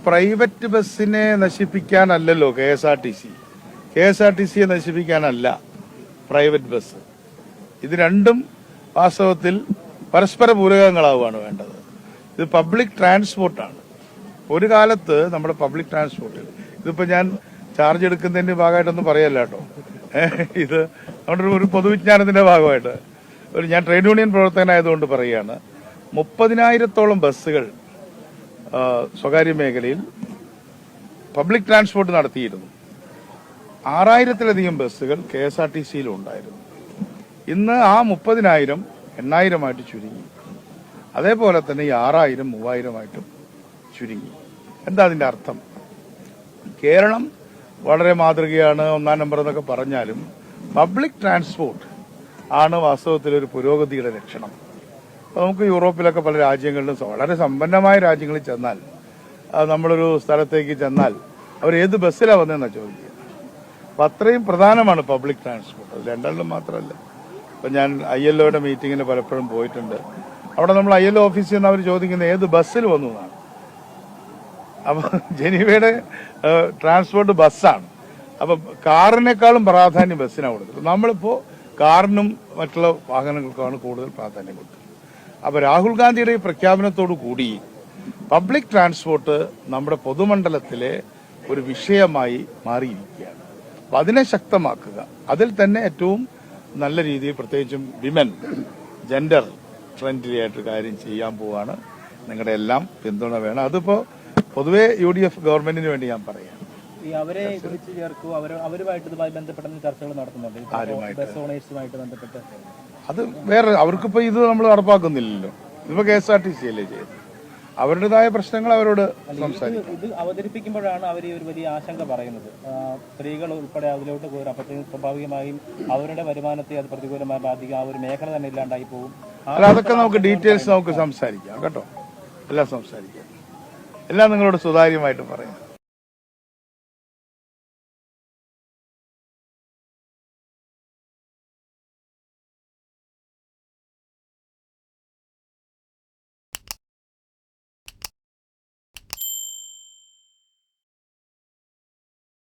Private ബസ്സിനെ നശിപ്പിക്കാനല്ലല്ലോ KSRTC നശിപ്പിക്കാനല്ല പ്രൈവറ്റ് ബസ്. ഇത് രണ്ടും വാസ്തവത്തിൽ പരസ്പര പൂരകങ്ങളാവുകയാണ് വേണ്ടത്. ഇത് പബ്ലിക് ട്രാൻസ്പോർട്ടാണ്. ഒരു കാലത്ത് നമ്മുടെ പബ്ലിക് ട്രാൻസ്പോർട്ടിൽ ഇതിപ്പോ ഞാൻ ചാർജ് എടുക്കുന്നതിന്റെ ഭാഗമായിട്ടൊന്നും പറയല്ല കേട്ടോ. ഇത് നമ്മുടെ ഒരു പൊതുവിജ്ഞാനത്തിന്റെ ഭാഗമായിട്ട് ഞാൻ ട്രേഡ് യൂണിയൻ പ്രവർത്തകനായതുകൊണ്ട് പറയുകയാണ്. 30,000-ഓളം ബസ്സുകൾ സ്വകാര്യ മേഖലയിൽ പബ്ലിക് ട്രാൻസ്പോർട്ട് നടത്തിയിരുന്നു. 6,000-ലധികം ബസ്സുകൾ KSRTCയിലും ഉണ്ടായിരുന്നു. ഇന്ന് ആ 30,000 8,000-ആയിട്ട് ചുരുങ്ങി. അതേപോലെ തന്നെ ഈ 6,000 3,000-ആയിട്ടും ചുരുങ്ങി. എന്താ അതിന്റെ അർത്ഥം? കേരളം വളരെ മാതൃകയാണ്, 1-ാം നമ്പർ എന്നൊക്കെ പറഞ്ഞാലും പബ്ലിക് ട്രാൻസ്പോർട്ട് ആണ് വാസ്തവത്തിൽ ഒരു പുരോഗതിയുടെ ലക്ഷണം. അപ്പോൾ നമുക്ക് യൂറോപ്പിലൊക്കെ പല രാജ്യങ്ങളിലും വളരെ സമ്പന്നമായ രാജ്യങ്ങളിൽ ചെന്നാൽ നമ്മളൊരു സ്ഥലത്തേക്ക് ചെന്നാൽ അവർ ഏത് ബസ്സിലാണ് വന്നതെന്നാണ് ചോദിക്കുക. അപ്പം അത്രയും പ്രധാനമാണ് പബ്ലിക് ട്രാൻസ്പോർട്ട്. അത് രണ്ടെണ്ണം മാത്രമല്ല. ഇപ്പം ഞാൻ ILOയുടെ മീറ്റിങ്ങിന് പലപ്പോഴും പോയിട്ടുണ്ട്. അവിടെ നമ്മൾ ILO ഓഫീസിൽ നിന്ന് അവർ ചോദിക്കുന്നത് ഏത് ബസ്സിൽ വന്നു എന്നാണ്. അപ്പൊ ജനീവയുടെ ട്രാൻസ്പോർട്ട് ബസ്സാണ്. അപ്പൊ കാറിനേക്കാളും പ്രാധാന്യം ബസ്സിനാണ് കൊടുത്തത്. നമ്മളിപ്പോ കാറിനും മറ്റുള്ള വാഹനങ്ങൾക്കാണ് കൂടുതൽ പ്രാധാന്യം കൊടുത്തത്. അപ്പൊ രാഹുൽ ഗാന്ധിയുടെ ഈ പ്രഖ്യാപനത്തോടു കൂടി പബ്ലിക് ട്രാൻസ്പോർട്ട് നമ്മുടെ പൊതുമണ്ഡലത്തിലെ ഒരു വിഷയമായി മാറിയിരിക്കുകയാണ്. അപ്പൊ അതിനെ ശക്തമാക്കുക, അതിൽ തന്നെ ഏറ്റവും നല്ല രീതിയിൽ പ്രത്യേകിച്ചും വിമൻ ജെൻഡർ ഫ്രണ്ട്ലി ആയിട്ട് കാര്യം ചെയ്യാൻ പോവാണ്. നിങ്ങളുടെ എല്ലാം പിന്തുണ വേണം. അതിപ്പോ പൊതുവെ UDF ഗവൺമെന്റിന് വേണ്ടി ഞാൻ പറയാം. അവരെ വിളിച്ചു ചേർക്കും, അവരുമായിട്ട് ഇതുമായി ബന്ധപ്പെട്ട ചർച്ചകൾ നടത്തുന്നുണ്ട്. അത് വേറെ, അവർക്കിപ്പോ ഇത് നമ്മൾ നടപ്പാക്കുന്നില്ലല്ലോ. ഇതിപ്പോ KSRTC അല്ലേ ചെയ്യുന്നത്. അവരുടേതായ പ്രശ്നങ്ങൾ അവരോട് സംസാരിക്കും. ഇത് അവതരിപ്പിക്കുമ്പോഴാണ് അവർ ഒരു വലിയ ആശങ്ക പറയുന്നത്. സ്ത്രീകൾ ഉൾപ്പെടെ അതിലോട്ട് പോരും. അപ്പോഴത്തേക്കും സ്വാഭാവികമായും അവരുടെ വരുമാനത്തെ അത് പ്രതികൂലമായി ബാധിക്കും. ആ ഒരു മേഖല തന്നെ ഇല്ലാണ്ടായി പോകും. അല്ല, അതൊക്കെ നമുക്ക് ഡീറ്റെയിൽസ് നമുക്ക് സംസാരിക്കാം കേട്ടോ. എല്ലാം സംസാരിക്കാം. എല്ലാം നിങ്ങളോട് സുതാര്യമായിട്ട് പറയാം.